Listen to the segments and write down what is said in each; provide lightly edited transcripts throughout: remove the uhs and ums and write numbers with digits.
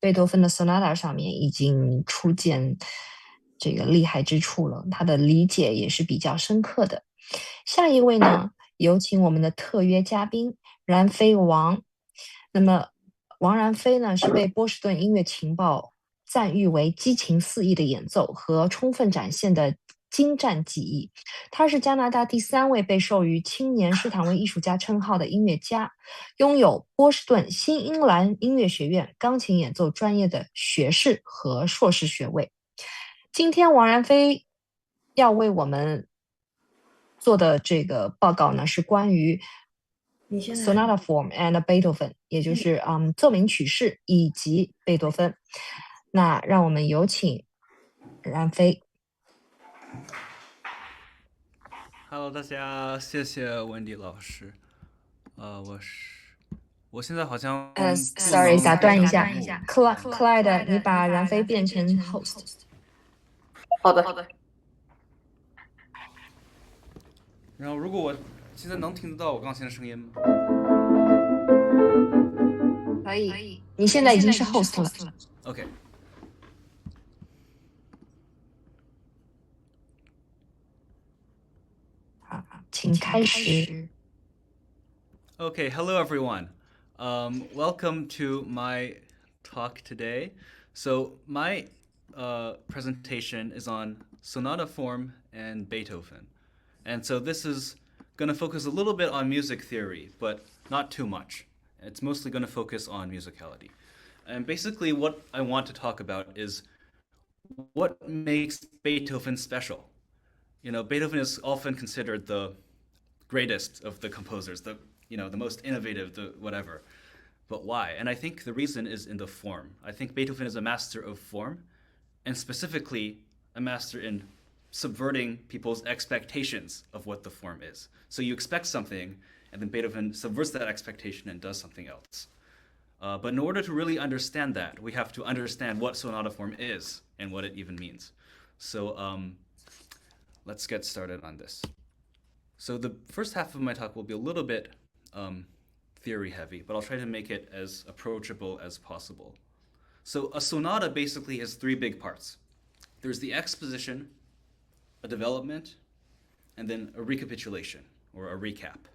贝多芬的 Sonata 上面已经初见这个厉害之处了，他的理解也是比较深刻的。下一位呢，有请我们的特约嘉宾燃飞王。那么，王燃飞呢是被波士顿音乐情报赞誉为激情四溢的演奏和充分展现的精湛技艺。他是加拿大第3位被授予青年施坦威艺术家称号的音乐家，拥有波士顿新英格兰音乐学院钢琴演奏专业的学士和硕士学位。今天王燃飞要为我们做的这个报告呢，是关于 Sonata Form and Beethoven， 也就是奏鸣曲式以及贝多芬。那让我们有请燃飞。Hello， 大家，谢谢温迪老师。我现在好像sorry， 打断一下，Clyde， 你把燃飞变成 host。好的。然后，如果我现在能听得到我钢琴的声音吗？可以，你现在已经是 host 了。OK。好，请开始。Okay, hello everyone. Welcome to my talk today. So my presentation is on Sonata Form and Beethoven. And so this is going to focus a little bit on music theory, but not too much. It's mostly going to focus on musicality. And basically what I want to talk about is what makes Beethoven special. You know, Beethoven is often considered the greatest of the composers, the most innovative, the whatever. But why? And I think the reason is in the form. I think Beethoven is a master of form, and specifically a master in subverting people's expectations of what the form is. So you expect something, and then Beethoven subverts that expectation and does something else. But in order to really understand that, we have to understand what sonata form is and what it even means. So let's get started on this. So the first half of my talk will be a little bit theory heavy, but I'll try to make it as approachable as possible. So a sonata basically has 3 big parts. There's the exposition, a development, and then a recapitulation, or a recap.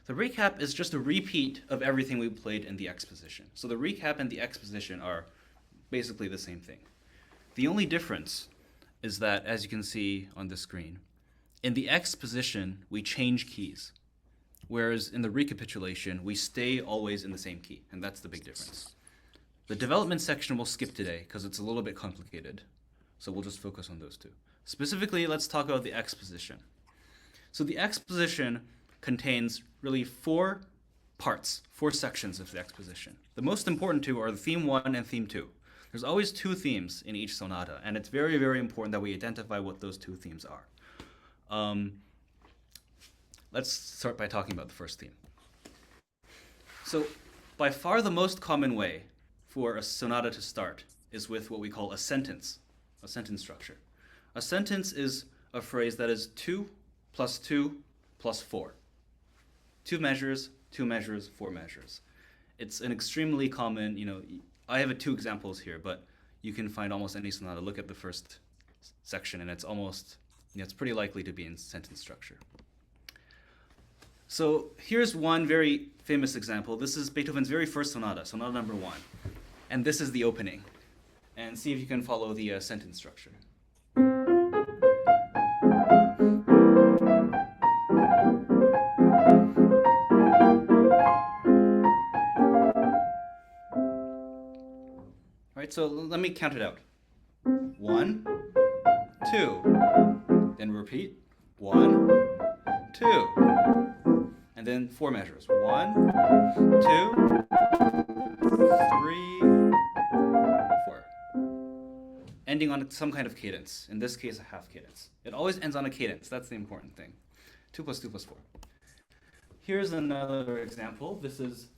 The recap is just a repeat of everything we played in the exposition. So the recap and the exposition are basically the same thing. The only difference is that, as you can see on the screen, in the exposition, we change keys, whereas in the recapitulation, we stay always in the same key, and that's the big difference. The development section we'll skip today because it's a little bit complicated, so we'll just focus on those 2. Specifically, let's talk about the exposition. So the exposition contains really 4 parts, 4 sections of the exposition. The most important 2 are the theme 1 and theme 2. There's always 2 themes in each sonata, and it's very, very important that we identify what those 2 themes are. Let's start by talking about the first theme. So by far the most common way for a sonata to start is with what we call a sentence structure. A sentence is a phrase that is 2 plus 2 plus 4. 2 measures, 2 measures, 4 measures. It's an extremely common, I have 2 examples here, but you can find almost any sonata. Look at the first section, and it's almost, it's pretty likely to be in sentence structure. So here's one very famous example. This is Beethoven's very first sonata, sonata number 1. And this is the opening. And see if you can follow the sentence structure. All right, so let me count it out. 1, 2, then repeat. 1, 2. And then 4 measures. 1, 2, 3, 4. Ending on some kind of cadence. In this case, a half cadence. It always ends on a cadence. That's the important thing. 2 plus 2 plus 4. Here's another example. This is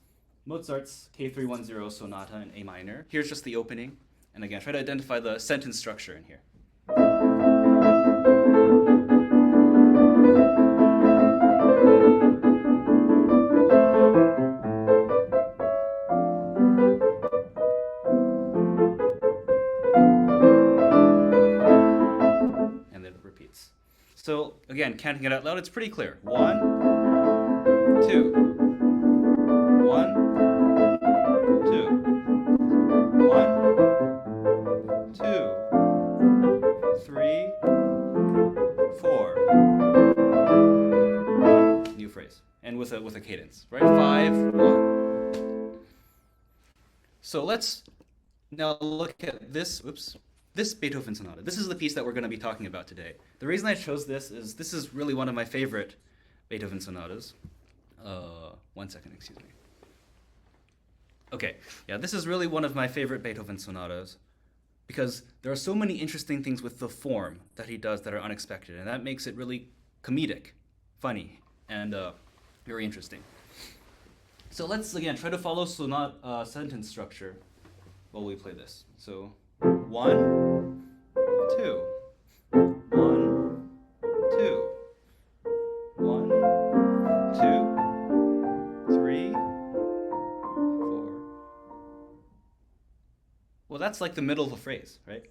Mozart's K310 Sonata in A minor. Here's just the opening. And again, try to identify the sentence structure in here. So again, counting it out loud, it's pretty clear. 1, 2, 1, 2, 1, 2, 3, 4. New phrase. And with a cadence, right? 5, 1. So let's now look at this Beethoven Sonata. This is the piece that we're going to be talking about today. The reason I chose this is really one of my favorite Beethoven sonatas. 1 second, excuse me. Okay, yeah, this is really one of my favorite Beethoven sonatas because there are so many interesting things with the form that he does that are unexpected, and that makes it really comedic, funny, and very interesting. So let's, again, try to follow sonata sentence structure while we play this. So 1, 2, 1, 2, 1, 2, 3, 4. Well, that's like the middle of a phrase, right?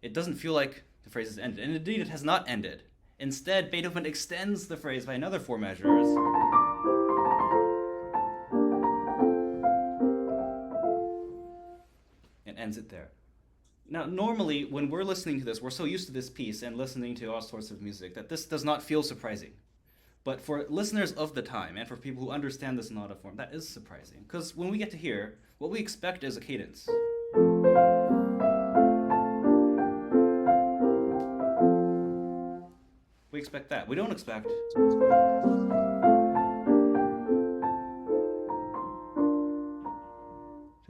It doesn't feel like the phrase has ended, and indeed it has not ended. Instead, Beethoven extends the phrase by another 4 measures. And ends it there. Now, normally, when we're listening to this, we're so used to this piece and listening to all sorts of music that this does not feel surprising. But for listeners of the time and for people who understand the sonata form, that is surprising. Because when we get to here, what we expect is a cadence. We expect that. We don't expect to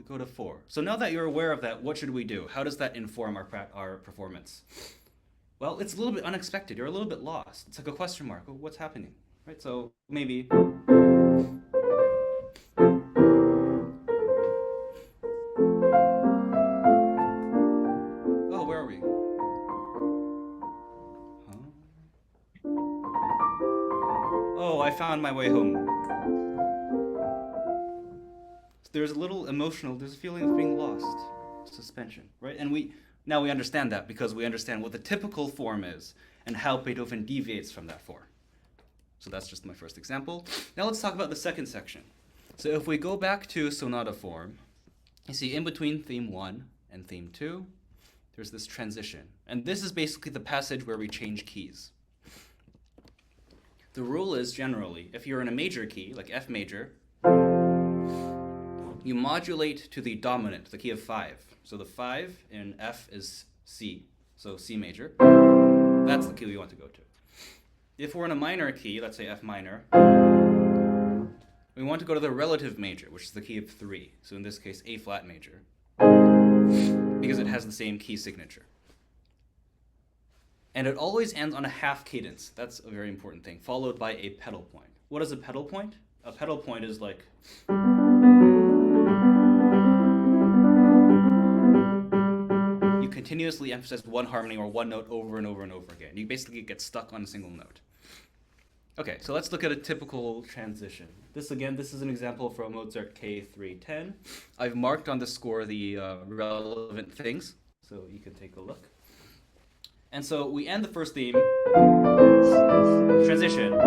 go to 4. So now that you're aware of that, what should we do? How does that inform our performance? Well, it's a little bit unexpected. You're a little bit lost. It's like a question mark. What's happening? Right? So maybe oh, where are we? Huh? Oh, I found my way home. There's a little emotional, there's a feeling of being lost, suspension, right? And now we understand that because we understand what the typical form is and how Beethoven deviates from that form. So that's just my first example. Now let's talk about the second section. So if we go back to sonata form, you see in between theme 1 and theme 2, there's this transition. And this is basically the passage where we change keys. The rule is generally, if you're in a major key, like F major, you modulate to the dominant, the key of 5. So the 5 in F is C, so C major. That's the key we want to go to. If we're in a minor key, let's say F minor, we want to go to the relative major, which is the key of 3. So in this case, A flat major, because it has the same key signature. And it always ends on a half cadence. That's a very important thing, followed by a pedal point. What is a pedal point? A pedal point is like you continuously emphasize one harmony or one note over and over and over again. You basically get stuck on a single note. Okay, so let's look at a typical transition. This is an example from Mozart K310. I've marked on the score the relevant things, so you can take a look. And so we end the first theme, transition.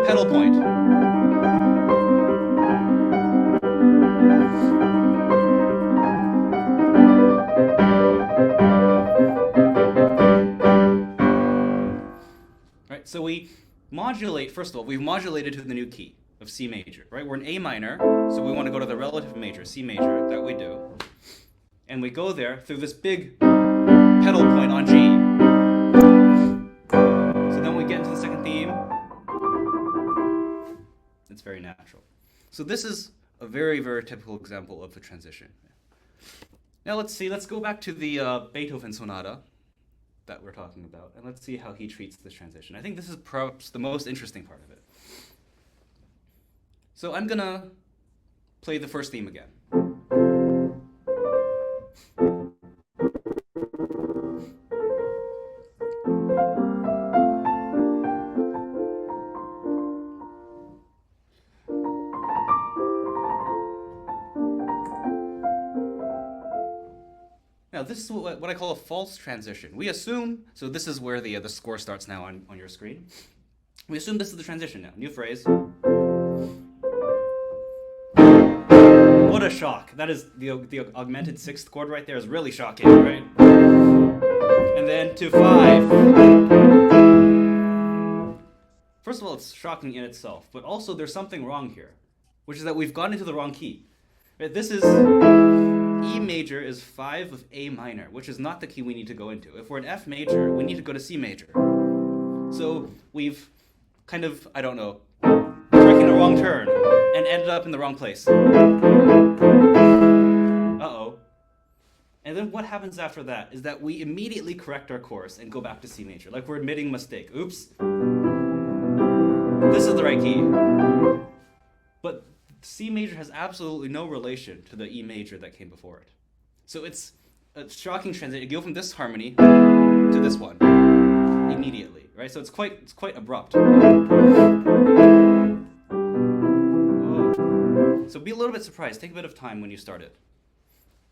Pedal point. Right, so we modulate, first of all, we've modulated to the new key of C major, right? We're in A minor, so we want to go to the relative major, C major, that we do. And we go there through this big pedal point on G. So then we get into the second theme. It's very natural. So this is a very, very typical example of a transition. Now let's go back to the Beethoven sonata that we're talking about, and let's see how he treats this transition. I think this is perhaps the most interesting part of it. So I'm gonna play the first theme again. now this is what I call a false transition. We assume, so this is where the score starts now on your screen. We assume this is the transition now. New phrase. What a shock. That is the augmented sixth chord right there is really shocking, right? And then to 5. First of all, it's shocking in itself, but also there's something wrong here, which is that we've gone into the wrong key. Right? This is E major is 5 of A minor, which is not the key we need to go into. If we're in F major, we need to go to C major. So we've kind of, I don't know, taken a wrong turn and ended up in the wrong place. Uh-oh. And then what happens after that is that we immediately correct our course and go back to C major, like we're admitting mistake. Oops. This is the right key. But C major has absolutely no relation to the E major that came before it. So it's a shocking transition. You go from this harmony to this one immediately, right? So it's quite abrupt. So be a little bit surprised. Take a bit of time when you start it.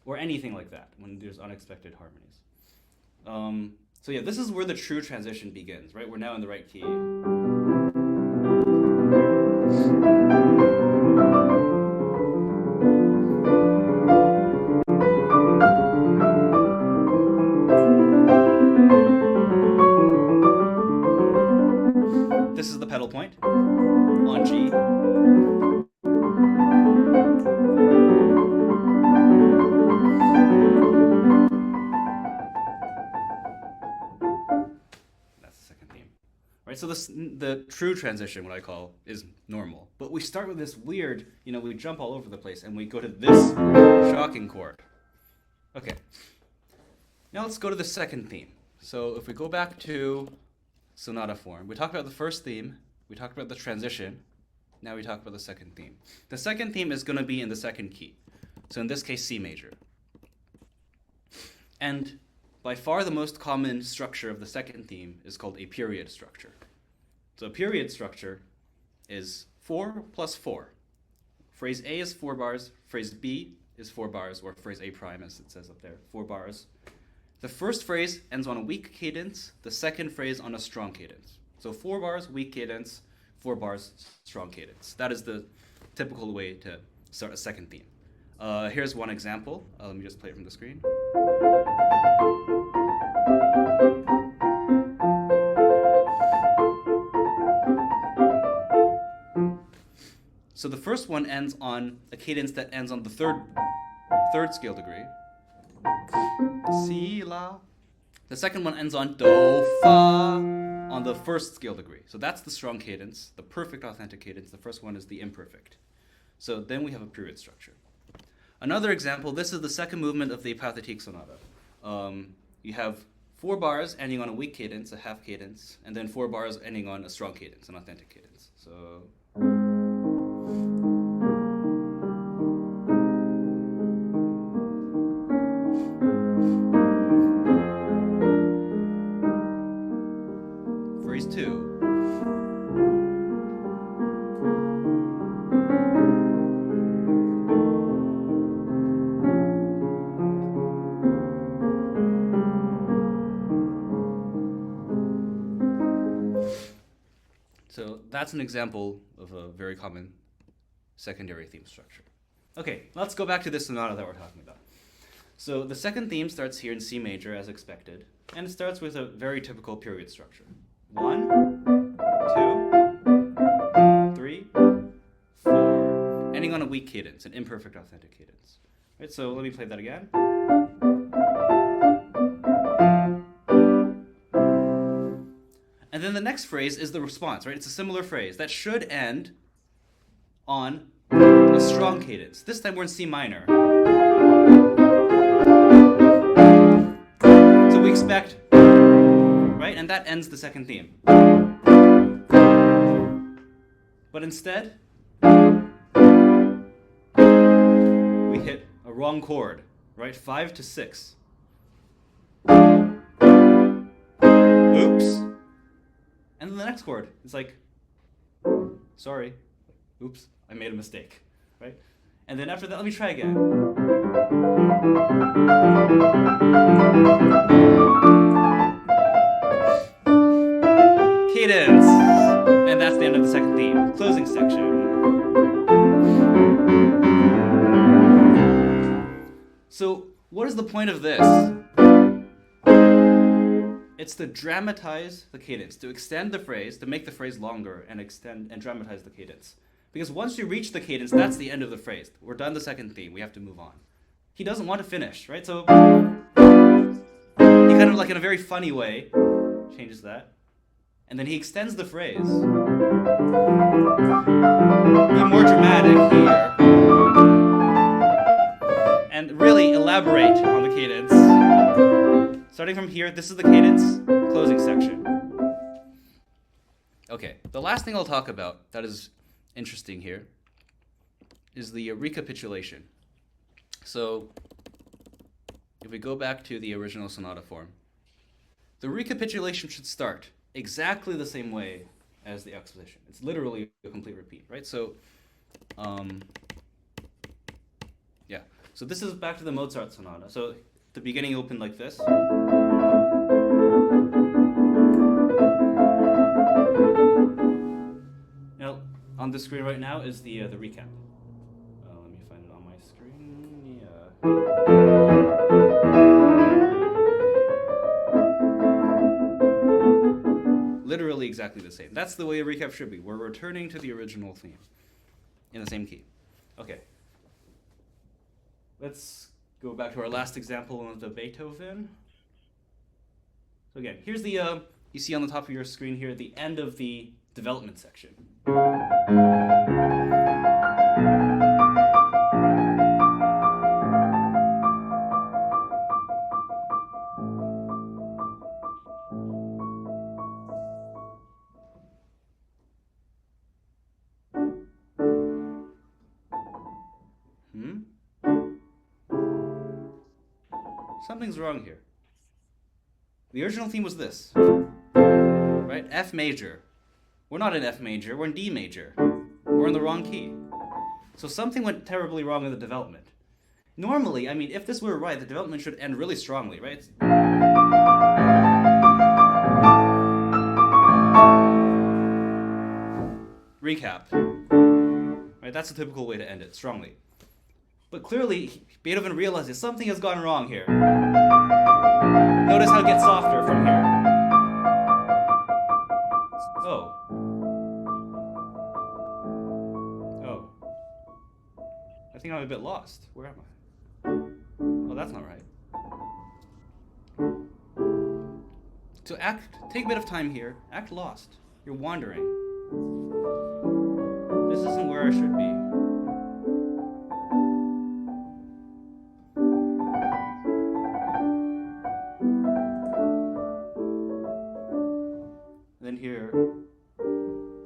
Or anything like that, when there's unexpected harmonies. So yeah, this is where the true transition begins, right? We're now in the right key. This is the pedal point on G. Right, so the true transition, what I call, is normal. But we start with this weird, we jump all over the place and we go to this shocking chord. Okay. Now let's go to the second theme. So if we go back to sonata form, we talked about the first theme, we talked about the transition, now we talk about the second theme. The second theme is going to be in the second key. So in this case, C major. And by far the most common structure of the second theme is called a period structure. So a period structure is 4 plus 4. Phrase A is 4 bars, phrase B is 4 bars, or phrase A prime as it says up there, 4 bars. The first phrase ends on a weak cadence, the second phrase on a strong cadence. So 4 bars, weak cadence, 4 bars, strong cadence. That is the typical way to start a second theme. Here's one example. Let me just play it from the screen. So the first one ends on a cadence that ends on the third scale degree. Si, la. The second one ends on do, fa on the first scale degree. So that's the strong cadence, the perfect authentic cadence. The first one is the imperfect. So then we have a period structure. Another example, this is the second movement of the Pathétique sonata. You have 4 bars ending on a weak cadence, a half cadence, and then 4 bars ending on a strong cadence, an authentic cadence. So phrase 2. So that's an example of a very common secondary theme structure. Okay, let's go back to this sonata that we're talking about. So the second theme starts here in C major as expected, and it starts with a very typical period structure. 1, 2, 3, 4, ending on a weak cadence, an imperfect authentic cadence. Right, so let me play that again. And then the next phrase is the response, right? It's a similar phrase that should end on a strong cadence. This time we're in C minor. So we expect, right? And that ends the second theme. But instead, we hit a wrong chord, right? 5 to 6. Oops. And then the next chord, it's like, sorry, oops, I made a mistake, right? And then after that, let me try again. Cadence! And that's the end of the second theme. Closing section. So, what is the point of this? It's to dramatize the cadence, to extend the phrase, to make the phrase longer and extend and dramatize the cadence. Because once you reach the cadence, that's the end of the phrase. We're done the second theme. We have to move on. He doesn't want to finish, right? So he kind of like in a very funny way changes that. And then he extends the phrase. Be more dramatic here. And really elaborate on the cadence. Starting from here, this is the cadence, closing section. Okay, the last thing I'll talk about that is interesting here is the recapitulation. So, if we go back to the original sonata form, the recapitulation should start exactly the same way as the exposition. It's literally a complete repeat, right? So, yeah. So this is back to the Mozart sonata. So the beginning opened like this. Now, on the screen right now is the recap. Let me find it on my screen. Literally exactly the same. That's the way a recap should be. We're returning to the original theme in the same key. Okay. Let's go back to our last example of the Beethoven. So again, here's the, you see on the top of your screen here, the end of the development section. Something's wrong here. The original theme was this, right? F major. We're not in F major, we're in D major. We're in the wrong key. So something went terribly wrong in the development. Normally, I mean, if this were right, the development should end really strongly, right? Recap. Right, that's a typical way to end it, strongly. But clearly, Beethoven realizes something has gone wrong here. Notice how it gets softer from here. Oh. Oh. I think I'm a bit lost. Where am I? Oh, that's not right. So take a bit of time here. Act lost. You're wandering. This isn't where I should be. Here,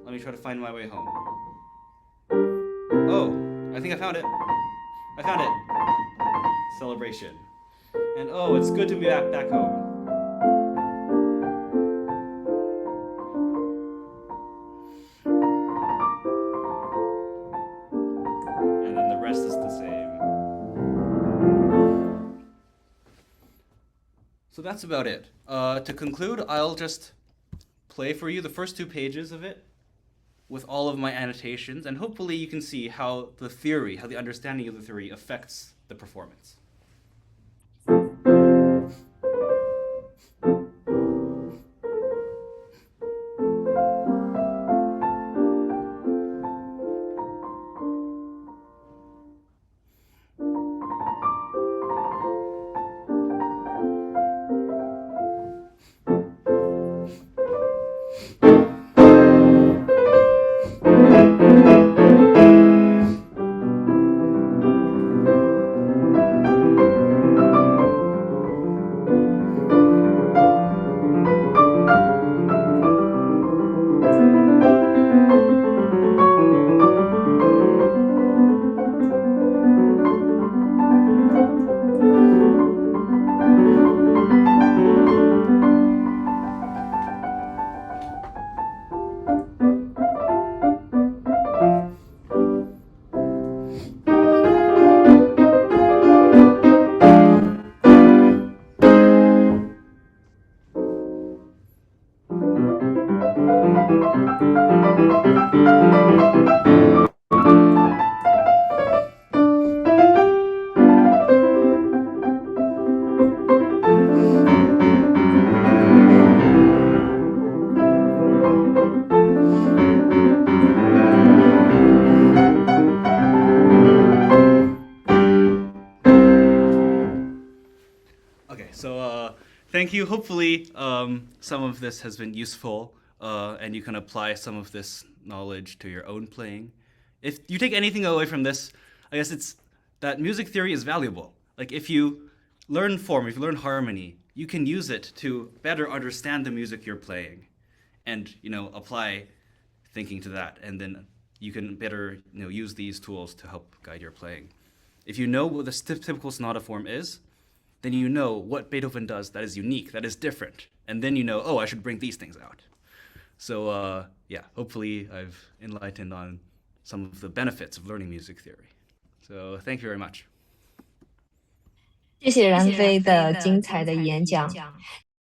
let me try to find my way home. Oh, I think I found it. I found it. Celebration. And oh, it's good to be back home. And then the rest is the same. So that's about it. To conclude, I'll just play for you the first 2 pages of it with all of my annotations, and hopefully you can see how the theory, how the understanding of the theory affects the performance. Okay, so thank you. Hopefully, some of this has been useful, and you can apply some of this knowledge to your own playing. If you take anything away from this, I guess it's that music theory is valuable. Like if you learn form, if you learn harmony, you can use it to better understand the music you're playing, and apply thinking to that, and then you can better use these tools to help guide your playing. If you know what the typical sonata form is, then you know what Beethoven does that is unique, that is different, and then oh, I should bring these things out. So yeah, hopefully I've enlightened on some of the benefits of learning music theory. So thank you very much. 谢谢然飞的精彩的演讲。